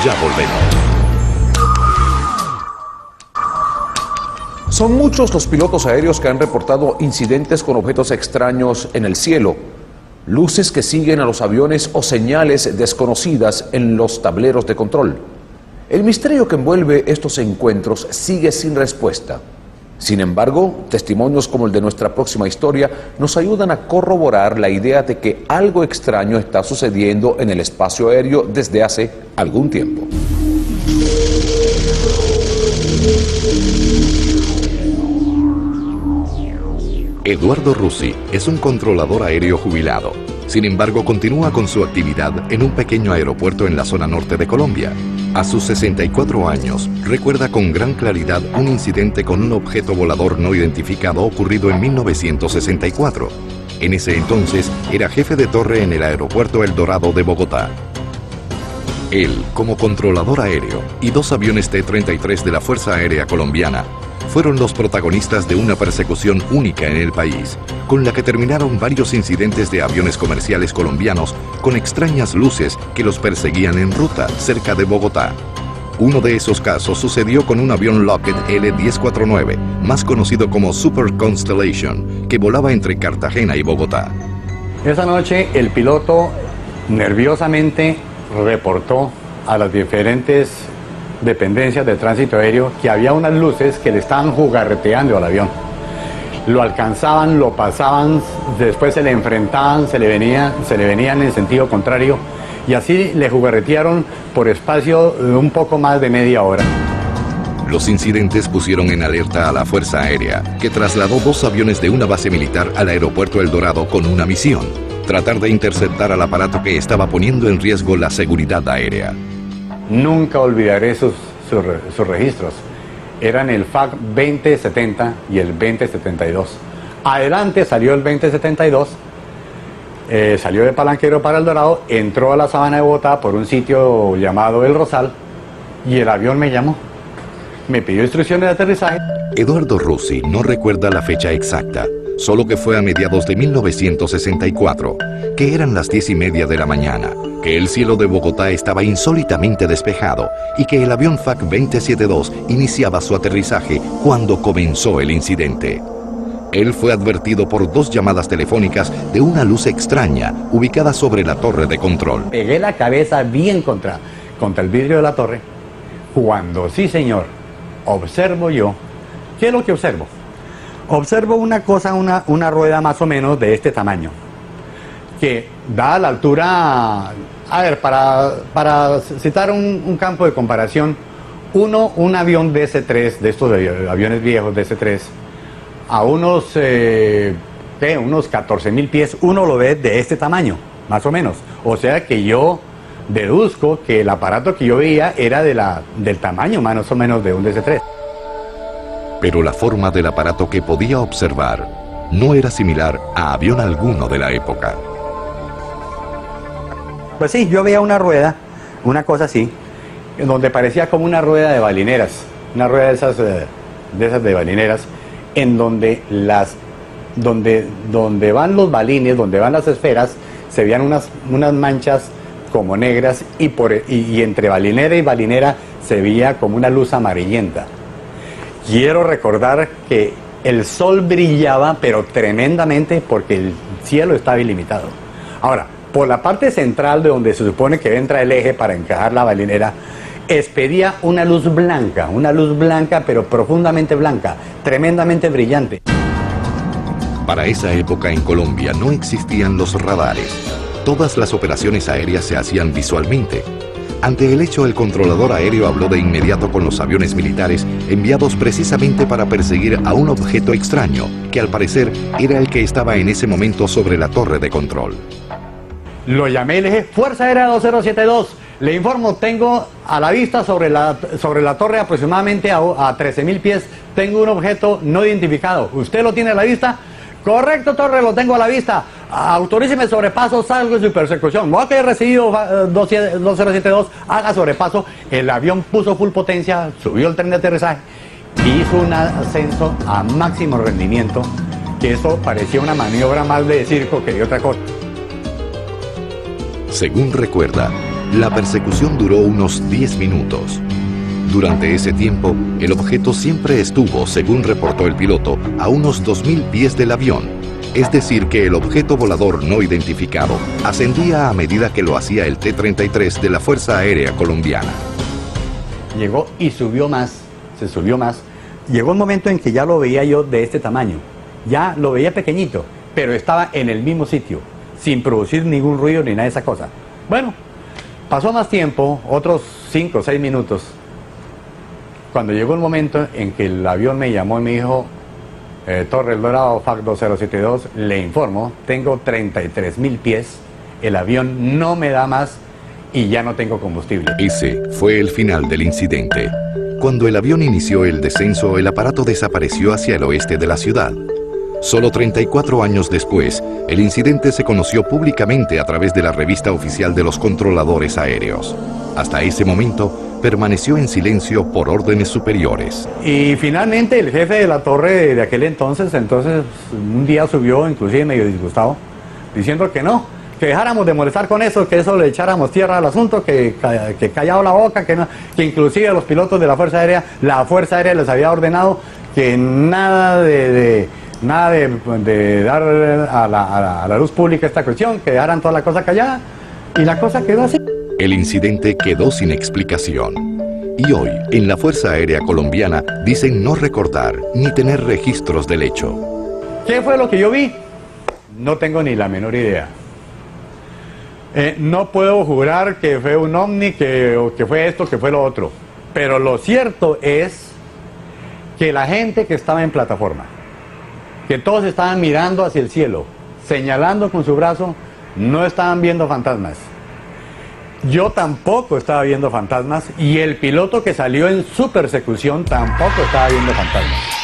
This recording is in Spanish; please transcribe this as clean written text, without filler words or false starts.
Ya volvemos. Son muchos los pilotos aéreos que han reportado incidentes con objetos extraños en el cielo, luces que siguen a los aviones o señales desconocidas en los tableros de control. El misterio que envuelve estos encuentros sigue sin respuesta. Sin embargo, testimonios como el de nuestra próxima historia nos ayudan a corroborar la idea de que algo extraño está sucediendo en el espacio aéreo desde hace algún tiempo. Eduardo Russi es un controlador aéreo jubilado. Sin embargo, continúa con su actividad en un pequeño aeropuerto en la zona norte de Colombia. A sus 64 años, recuerda con gran claridad un incidente con un objeto volador no identificado ocurrido en 1964. En ese entonces, era jefe de torre en el aeropuerto El Dorado de Bogotá. Él, como controlador aéreo, y 2 aviones T-33 de la Fuerza Aérea Colombiana, fueron los protagonistas de una persecución única en el país, con la que terminaron varios incidentes de aviones comerciales colombianos con extrañas luces que los perseguían en ruta cerca de Bogotá. Uno de esos casos sucedió con un avión Lockheed L-1049, más conocido como Super Constellation, que volaba entre Cartagena y Bogotá. Esa noche el piloto nerviosamente reportó a las diferentes dependencias de tránsito aéreo que había unas luces que le estaban jugarreteando al avión. Lo alcanzaban, lo pasaban, después se le enfrentaban, se le venían en sentido contrario y así le jugarretearon por espacio de un poco más de media hora. Los incidentes pusieron en alerta a la Fuerza Aérea, que trasladó 2 aviones de una base militar al aeropuerto El Dorado con una misión: tratar de interceptar al aparato que estaba poniendo en riesgo la seguridad aérea. Nunca olvidaré sus registros. Eran el FAC 2070 y el 2072. Adelante salió el 2072, salió de Palanquero para El Dorado, entró a la sabana de Bogotá por un sitio llamado El Rosal y el avión me llamó. Me pidió instrucciones de aterrizaje. Eduardo Russi no recuerda la fecha exacta, solo que fue a mediados de 1964, que eran las 10:30 de la mañana, que el cielo de Bogotá estaba insólitamente despejado y que el avión FAC 2072 iniciaba su aterrizaje cuando comenzó el incidente. Él fue advertido por 2 llamadas telefónicas de una luz extraña ubicada sobre la torre de control. Pegué la cabeza bien contra el vidrio de la torre, cuando sí señor, observo yo. ¿Qué es lo que observo? Observo una cosa, una rueda más o menos de este tamaño, que da la altura, a ver, para citar un campo de comparación, un avión DC-3, de estos aviones viejos DC-3, a unos 14.000 pies, uno lo ve de este tamaño, más o menos. O sea que yo deduzco que el aparato que yo veía era del tamaño más o menos de un DC-3. Pero la forma del aparato que podía observar no era similar a avión alguno de la época. Pues sí, yo veía una rueda, una cosa así, donde parecía como una rueda de balineras, una rueda de esas de balineras, en donde donde van los balines, donde van las esferas, se veían unas manchas como negras y entre balinera y balinera se veía como una luz amarillenta. Quiero recordar que el sol brillaba, pero tremendamente, porque el cielo estaba ilimitado. Ahora, por la parte central de donde se supone que entra el eje para encajar la balinera, expedía una luz blanca, pero profundamente blanca, tremendamente brillante. Para esa época en Colombia no existían los radares. Todas las operaciones aéreas se hacían visualmente. Ante el hecho, el controlador aéreo habló de inmediato con los aviones militares enviados precisamente para perseguir a un objeto extraño, que al parecer era el que estaba en ese momento sobre la torre de control. Lo llamé y le dije: Fuerza Aérea 2072, le informo, tengo a la vista sobre la torre aproximadamente a 13.000 pies, tengo un objeto no identificado. ¿Usted lo tiene a la vista? Correcto, torre, lo tengo a la vista. Autoríceme sobrepaso, salgo en su persecución. No que he recibido 2072, haga sobrepaso. El avión puso full potencia, subió el tren de aterrizaje, hizo un ascenso a máximo rendimiento, que eso parecía una maniobra más de circo que de otra cosa. Según recuerda, La persecución duró unos 10 minutos. Durante ese tiempo, el objeto siempre estuvo, según reportó el piloto, a unos 2.000 pies del avión. Es decir, que el objeto volador no identificado ascendía a medida que lo hacía el T-33 de la Fuerza Aérea Colombiana. Llegó y subió más, se subió más. Llegó un momento en que ya lo veía yo de este tamaño. Ya lo veía pequeñito, pero estaba en el mismo sitio, sin producir ningún ruido ni nada de esa cosa. Bueno, pasó más tiempo, otros 5 o 6 minutos, cuando llegó el momento en que el avión me llamó y me dijo: Torre El Dorado, FAC 2072, le informo, tengo 33.000 pies, el avión no me da más y ya no tengo combustible. Ese fue el final del incidente. Cuando el avión inició el descenso, el aparato desapareció hacia el oeste de la ciudad. Solo 34 años después, el incidente se conoció públicamente a través de la revista oficial de los controladores aéreos. Hasta ese momento, permaneció en silencio por órdenes superiores. Y finalmente el jefe de la torre de aquel entonces un día subió, inclusive medio disgustado, diciendo que no, que dejáramos de molestar con eso, que eso le echáramos tierra al asunto, que callado la boca, que inclusive a los pilotos de la Fuerza Aérea les había ordenado que nada de dar a la luz pública esta cuestión, que dejaran toda la cosa callada, y la cosa quedó así. El incidente quedó sin explicación. Y hoy, en la Fuerza Aérea Colombiana, dicen no recordar ni tener registros del hecho. ¿Qué fue lo que yo vi? No tengo ni la menor idea. No puedo jurar que fue un ovni, que fue esto, que fue lo otro. Pero lo cierto es que la gente que estaba en plataforma, que todos estaban mirando hacia el cielo, señalando con su brazo, no estaban viendo fantasmas. Yo tampoco estaba viendo fantasmas y el piloto que salió en su persecución tampoco estaba viendo fantasmas.